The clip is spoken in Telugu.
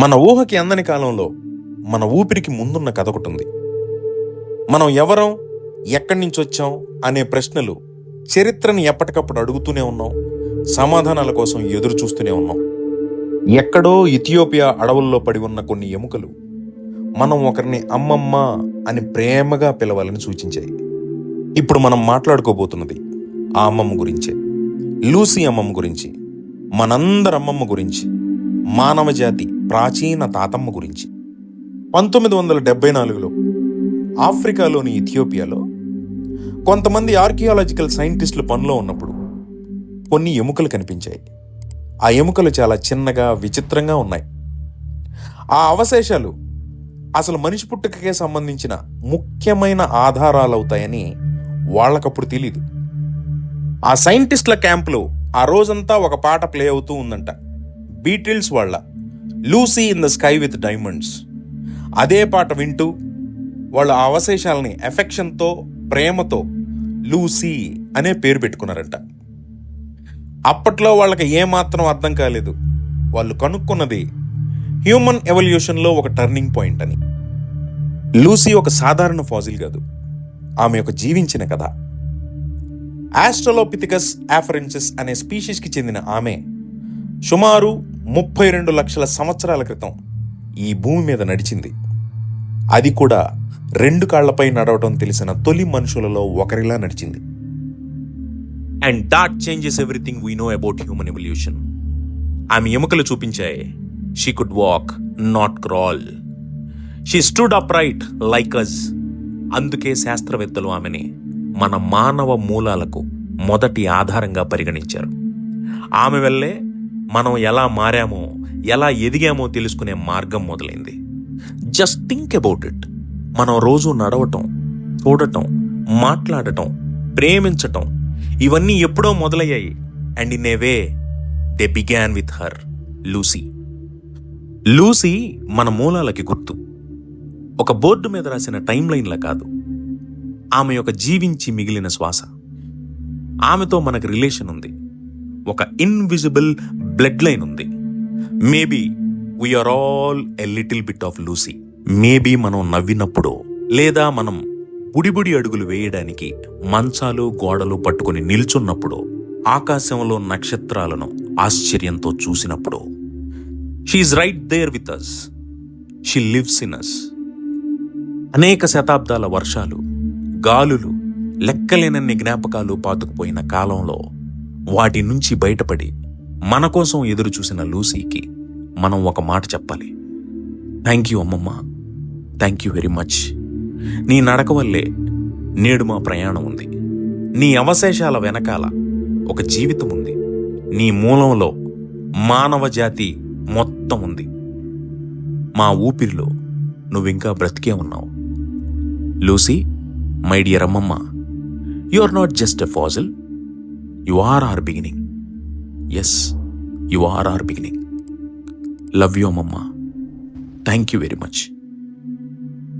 మన ఊహకి అందని కాలంలో మన ఊపిరికి ముందున్న కథ ఒకటి ఉంది. మనం ఎవరం, ఎక్కడి నుంచి వచ్చాం అనే ప్రశ్నలు చరిత్రని ఎప్పటికప్పుడు అడుగుతూనే ఉన్నాం, సమాధానాల కోసం ఎదురు చూస్తూనే ఉన్నాం. ఎక్కడో ఇథియోపియా అడవుల్లో పడి ఉన్న కొన్ని ఎముకలు మనం ఒకరిని అమ్మమ్మ అని ప్రేమగా పిలవాలని సూచించాయి. ఇప్పుడు మనం మాట్లాడుకోబోతున్నది ఆ అమ్మమ్మ గురించే, లూసీ అమ్మమ్మ గురించి, మనందరి అమ్మమ్మ గురించి, మానవ జాతి ప్రాచీన తాతమ్మ గురించి. 1974లో ఆఫ్రికాలోని ఇథియోపియాలో కొంతమంది ఆర్కియాలజికల్ సైంటిస్టులు పనిలో ఉన్నప్పుడు కొన్ని ఎముకలు కనిపించాయి. ఆ ఎముకలు చాలా చిన్నగా, విచిత్రంగా ఉన్నాయి. ఆ అవశేషాలు అసలు మనిషి పుట్టుకకే సంబంధించిన ముఖ్యమైన ఆధారాలు అవుతాయని వాళ్ళకప్పుడు తెలీదు. ఆ సైంటిస్టుల క్యాంపులో ఆ రోజంతా ఒక పాట ప్లే అవుతూ ఉందంట, బీటిల్స్ వాళ్ళ Lucy in the sky with diamonds. అదే పాట వింటూ వాళ్ళు ఆ అవశేషాలని ఎఫెక్షన్తో, ప్రేమతో లూసీ అనే పేరు పెట్టుకున్నారంట. అప్పట్లో వాళ్ళకి ఏమాత్రం అర్థం కాలేదు. వాళ్ళు కనుక్కున్నది హ్యూమన్ ఎవల్యూషన్లో ఒక టర్నింగ్ పాయింట్ అని. లూసీ ఒక సాధారణ ఫాజిల్ కాదు, ఆమె ఒక జీవించిన కథ. ఆస్ట్రలోపిథెకస్ ఆఫరెన్సిస్ అనే స్పీషీస్కి చెందిన ఆమె సుమారు 32 లక్షల సంవత్సరాల క్రితం ఈ భూమి మీద నడిచింది. అది కూడా 2 కాళ్లపై నడవటం తెలిసిన తొలి మనుషులలో ఒకరిలా నడిచింది. And that changes everything we know about human evolution. ఆమె ఎముకలు చూపించాయి. She could walk, not crawl. She stood up right like us. అందుకే శాస్త్రవేత్తలు ఆమెని మన మానవ మూలాలకు మొదటి ఆధారంగా పరిగణించారు. ఆమె వల్లే మనం ఎలా మారామో, ఎలా ఎదిగామో తెలుసుకునే మార్గం మొదలైంది. Just think about it. మనం రోజు నడవటం, చూడటం, మాట్లాడటం, ప్రేమించటం ఇవన్నీ ఎప్పుడో మొదలయ్యాయి. And in a way they began with her, Lucy. Lucy మన మూలాలకి గుర్తు. ఒక బోర్డు మీద రాసిన టైం లైన్లా కాదు, ఆమె యొక్క జీవించి మిగిలిన శ్వాస. ఆమెతో మనకు రిలేషన్ ఉంది, ఒక ఇన్విజిబుల్ బ్లడ్ లైన్ ఉంది. Maybe we're all a little bit of Lucy. Maybe మనం నవ్వినప్పుడో, లేదా మనం బుడిబుడి అడుగులు వేయడానికి మంచాలు, గోడలు పట్టుకుని నిల్చున్నప్పుడో, ఆకాశంలో నక్షత్రాలను ఆశ్చర్యంతో చూసినప్పుడో, she's right there with us. She lives in us. అనేక శతాబ్దాల వర్షాలు, గాలులు, లెక్కలేనన్ని జ్ఞాపకాలు పాతుకుపోయిన కాలంలో వాటి నుంచి బయటపడి మన కోసం ఎదురు చూసిన లూసీకి మనం ఒక మాట చెప్పాలి. థ్యాంక్ యూ అమ్మమ్మ, థ్యాంక్ యూ వెరీ మచ్. నీ నడక వల్లే నేడు మా ప్రయాణం ఉంది. నీ అవశేషాల వెనకాల ఒక జీవితం ఉంది. నీ మూలంలో మానవ జాతి మొత్తం ఉంది. మా ఊపిరిలో నువ్వింకా బ్రతికే ఉన్నావు. లూసీ, మై డియర్ అమ్మమ్మ, you are not just a fossil, you are our beginning. Yes, you are our beginning. Love you అమ్మమ్మ. Thank you very much.